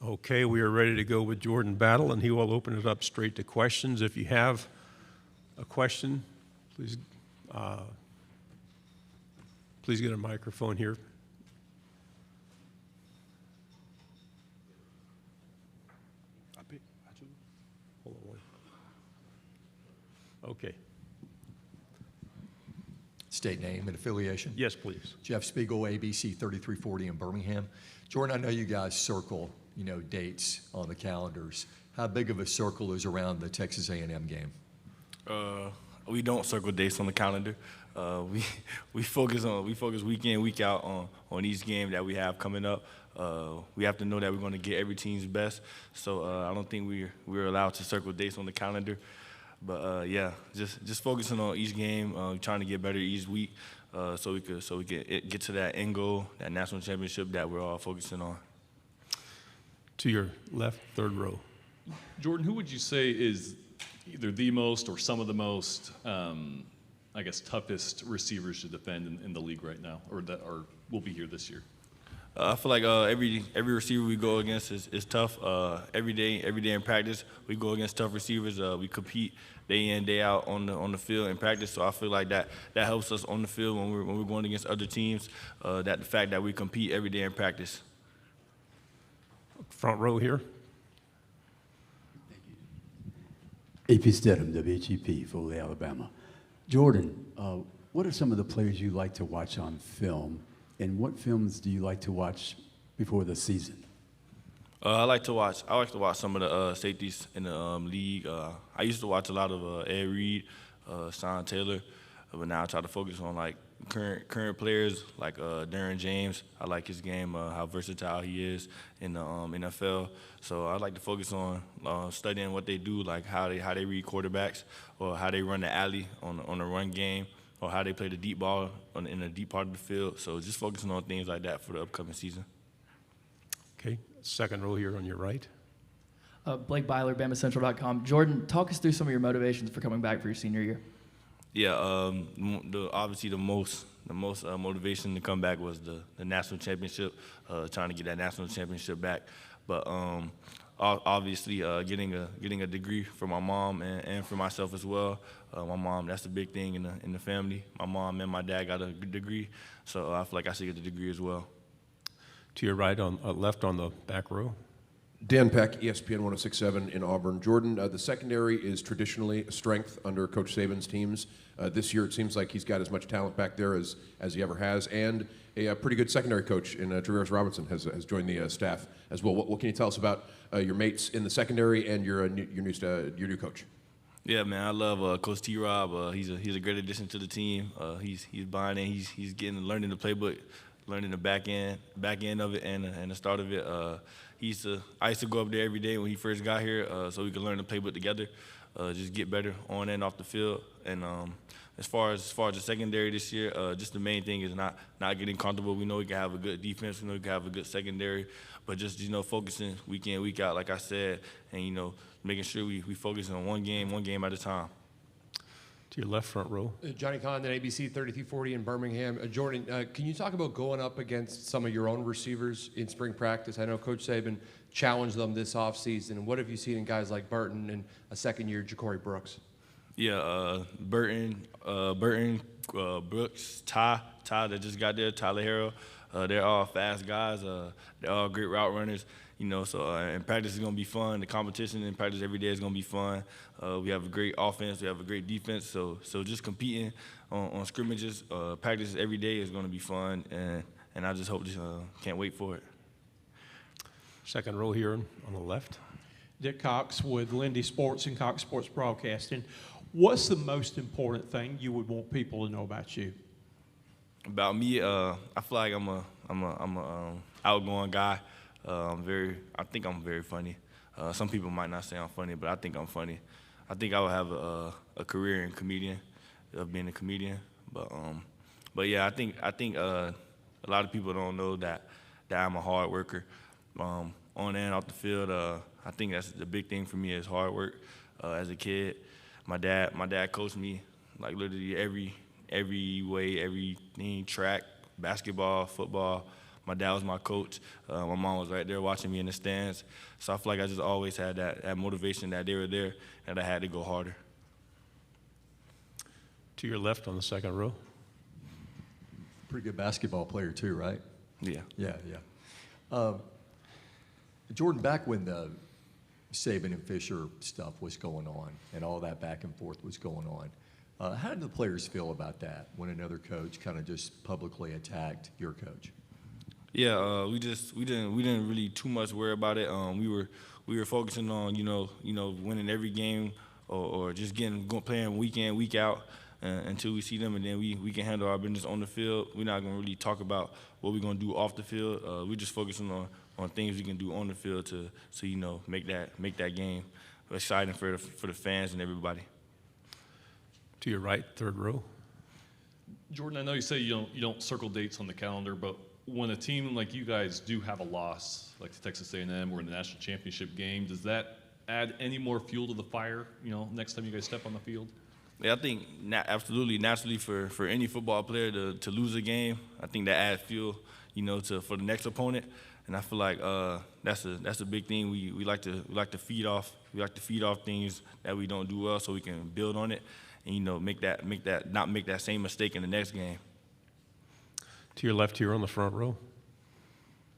Okay, we are ready to go with Jordan Battle, and he will open it up straight to questions. If you have a question, please get a microphone here. Okay. State name and affiliation. Yes, please. Jeff Spiegel, ABC 3340 in Birmingham. Jordan, I know you guys circle, dates on the calendars. How big of a circle is around the Texas A&M game? We don't circle dates on the calendar. We focus week in, week out on each game that we have coming up. We have to know that we're going to get every team's best. So I don't think we're allowed to circle dates on the calendar. But yeah, just focusing on each game, trying to get better each week, so we can get to that end goal, that national championship that we're all focusing on. To your left, third row. Jordan, who would you say is either the most or some of the most, toughest receivers to defend in the league right now, or that will be here this year? I feel like every receiver we go against is tough. Every day in practice, we go against tough receivers. We compete day in, day out on the field in practice. So I feel like that helps us on the field when we're going against other teams. That the fact that we compete every day in practice. Front row here. AP Stedham, WHEP, Foley, Alabama. Jordan, what are some of the players you like to watch on film? And what films do you like to watch before the season? I like to watch some of the safeties in the league. I used to watch a lot of Ed Reed, Sean Taylor, but now I try to focus on like current players like Darren James. I like his game, how versatile he is in the NFL. So I like to focus on studying what they do, like how they read quarterbacks, or how they run the alley on the run game, or how they play the deep ball in the deep part of the field. So just focusing on things like that for the upcoming season. Okay, second row here on your right. Blake Byler, BamaCentral.com. Jordan, talk us through some of your motivations for coming back for your senior year. Yeah, obviously the most motivation to come back was the national championship, trying to get that national championship back. But obviously getting a degree for my mom and for myself as well. My mom, that's the big thing in the family. My mom and my dad got a degree, so I feel like I should get the degree as well. To your right, left on the back row. Dan Peck, ESPN 106.7 in Auburn. Jordan, the secondary is traditionally a strength under Coach Saban's teams. This year it seems like he's got as much talent back there as he ever has, and a pretty good secondary coach in Traveris Robinson has joined the staff as well. What can you tell us about your mates in the secondary and your new coach? Yeah, man, I love Coach T-Rob. He's a great addition to the team. He's buying in. He's learning the playbook, learning the back end of it, and the start of it. I used to go up there every day when he first got here, so we could learn the playbook together, just get better on and off the field. And as far as the secondary this year, just the main thing is not getting comfortable. We know we can have a good defense. We know we can have a good secondary, but just focusing week in, week out, like I said, and making sure we focus on one game at a time. To your left, front row. Johnny Condon, ABC 3340 in Birmingham. Jordan, can you talk about going up against some of your own receivers in spring practice? I know Coach Saban challenged them this offseason. What have you seen in guys like Burton and a second-year Ja'Cory Brooks? Yeah, Burton, Brooks, Ty that just got there, Tyler Harrell. They're all fast guys. They're all great route runners. So in practice is going to be fun. The competition in practice every day is going to be fun. We have a great offense. We have a great defense. So just competing on scrimmages, practice every day is going to be fun, and I just hope can't wait for it. Second row here on the left. Dick Cox with Lindy Sports and Cox Sports Broadcasting. What's the most important thing you would want people to know about you? About me, I feel like I'm a outgoing guy. I think I'm very funny. Some people might not say I'm funny, but I think I'm funny. I think I would have a career in being a comedian. But yeah, I think a lot of people don't know that I'm a hard worker. On and off the field, I think that's the big thing for me is hard work. As a kid, my dad coached me like literally every way, everything, track, basketball, football. My dad was my coach. My mom was right there watching me in the stands. So I feel like I just always had that motivation that they were there and I had to go harder. To your left on the second row. Pretty good basketball player too, right? Yeah. Yeah, yeah. Jordan, back when the Saban and Fisher stuff was going on and all that back and forth was going on, how did the players feel about that when another coach kind of just publicly attacked your coach? Yeah, we didn't really too much worry about it. We were focusing on winning every game or just playing week in, week out until we see them, and then we can handle our business on the field. We're not gonna really talk about what we're gonna do off the field. We're just focusing on things we can do on the field to make that game exciting for the fans and everybody. To your right, third row. Jordan, I know you say you don't circle dates on the calendar, but when a team like you guys do have a loss, like to Texas A&M or in the national championship game, does that add any more fuel to the fire, next time you guys step on the field? Yeah, I think absolutely, naturally for any football player to lose a game, I think that adds fuel, for the next opponent. And I feel like that's a big thing. We like to feed off. We like to feed off things that we don't do well, so we can build on it, and not make that same mistake in the next game. To your left here on the front row.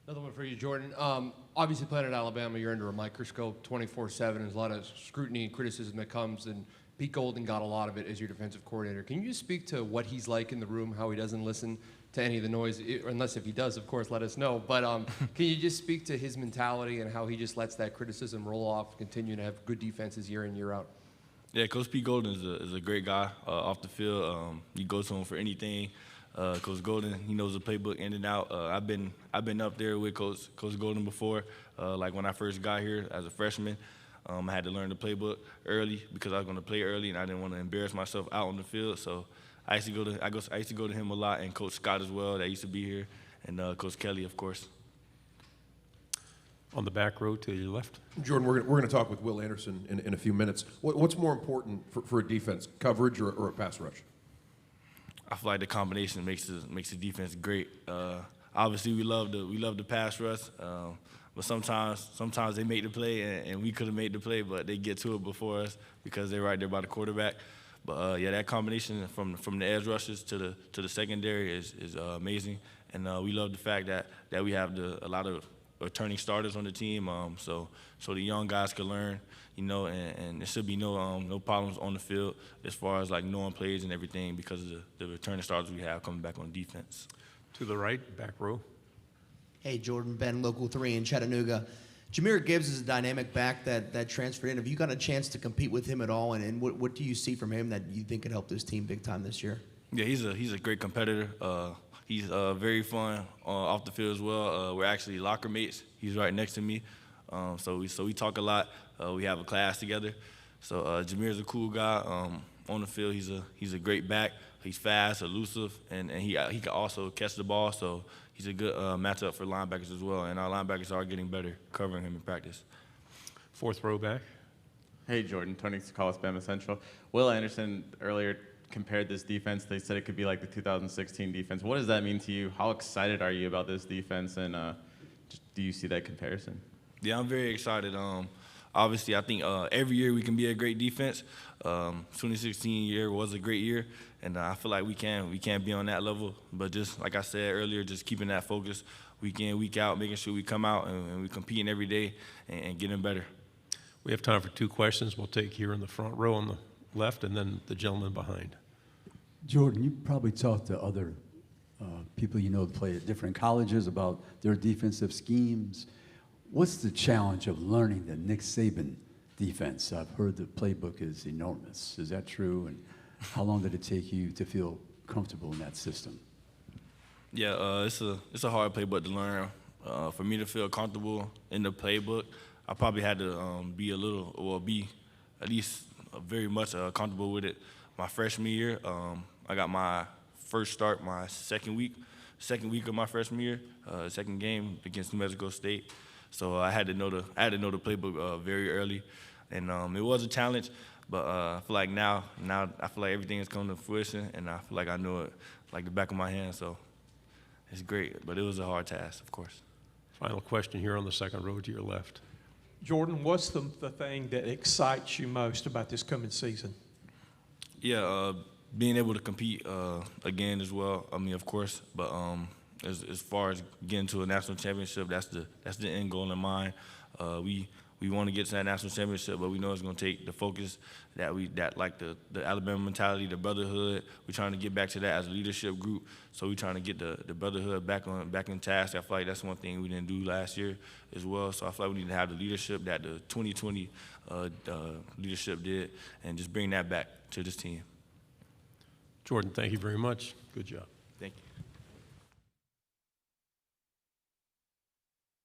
Another one for you, Jordan. Obviously, playing at Alabama, you're under a microscope 24/7. There's a lot of scrutiny and criticism that comes, and Pete Golden got a lot of it as your defensive coordinator. Can you just speak to what he's like in the room, how he doesn't listen to any of the noise, unless if he does, of course, let us know. But can you just speak to his mentality and how he just lets that criticism roll off, continue to have good defenses year in, year out? Yeah, Coach Pete Golden is a great guy off the field. You go to him for anything. Coach Golden, he knows the playbook in and out. I've been up there with Coach Golden before. Like when I first got here as a freshman, I had to learn the playbook early because I was going to play early and I didn't want to embarrass myself out on the field. So I used to go to him a lot, and Coach Scott as well, that used to be here, and Coach Kelly, of course. On the back row to your left. Jordan, we're going to talk with Will Anderson in a few minutes. What's more important for a defense, coverage or a pass rush? I feel like the combination makes the defense great. Obviously, we love the pass rush, but sometimes they make the play, and we could have made the play, but they get to it before us because they're right there by the quarterback. But yeah, that combination from the edge rushers to the secondary is amazing, and we love the fact that we have a lot of returning starters on the team, so the young guys can learn, and there should be no problems on the field as far as like knowing plays and everything because of the returning starters we have coming back on defense. To the right, back row. Hey, Jordan, Ben, Local 3 in Chattanooga. Jameer Gibbs is a dynamic back that transferred in. Have you got a chance to compete with him at all, and what do you see from him that you think could help this team big time this year? Yeah, he's a great competitor. He's very fun off the field as well. We're actually locker mates. He's right next to me, so we talk a lot. We have a class together. So Jameer's a cool guy. On the field, he's a great back. He's fast, elusive, and he can also catch the ball. So he's a good matchup for linebackers as well. And our linebackers are getting better covering him in practice. Fourth row back. Hey, Jordan. Tony Tuscaloosa, Bama Central. Will Anderson earlier compared this defense. They said it could be like the 2016 defense. What does that mean to you? How excited are you about this defense, and do you see that comparison? Yeah, I'm very excited. Obviously, I think every year we can be a great defense. 2016 year was a great year, and I feel like we can be on that level. But just like I said earlier, just keeping that focus week in, week out, making sure we come out and we competing every day and getting better. We have time for two questions. We'll take here in the front row on the left, and then the gentleman behind. Jordan, you probably talked to other people that play at different colleges about their defensive schemes. What's the challenge of learning the Nick Saban defense? I've heard the playbook is enormous. Is that true? And how long did it take you to feel comfortable in that system? Yeah, it's a hard playbook to learn. For me to feel comfortable in the playbook, I probably had to be at least very much comfortable with it. My freshman year, I got my first start my second week of my freshman year, second game against New Mexico State. So I had to know the playbook very early, and it was a challenge. But I feel like now I feel like everything is coming to fruition, and I feel like I know it like the back of my hand. So it's great, but it was a hard task, of course. Final question here on the second row to your left. Jordan, what's the thing that excites you most about this coming season? Yeah, being able to compete again as well. I mean, of course, but as far as getting to a national championship, that's the end goal in mind. We want to get to that national championship, but we know it's going to take the focus that like the Alabama mentality, the brotherhood. We're trying to get back to that as a leadership group. So we're trying to get the brotherhood back in task. I feel like that's one thing we didn't do last year as well. So I feel like we need to have the leadership that the 2020 leadership did, and just bring that back to this team. Jordan, thank you very much. Good job.